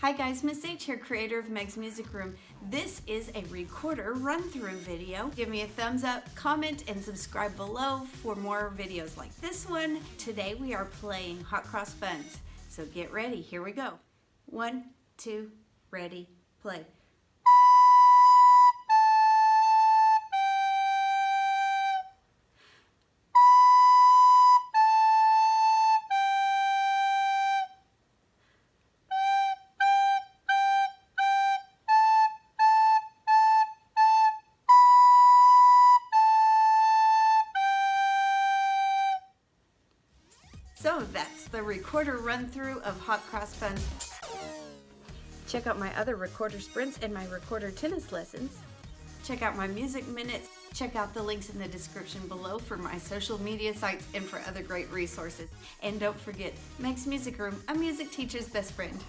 Hi guys, Miss H here, creator of Meg's Music Room. This is a recorder run-through video. Give me a thumbs up, comment, and subscribe below for more videos like this one. Today we are playing Hot Cross Buns. So get ready, here we go. 1, 2, ready, play. So that's the recorder run-through of Hot Cross Buns. Check out my other recorder sprints and my recorder tennis lessons. Check out my music minutes. Check out the links in the description below for my social media sites and for other great resources. And don't forget, Meg's Music Room, a music teacher's best friend.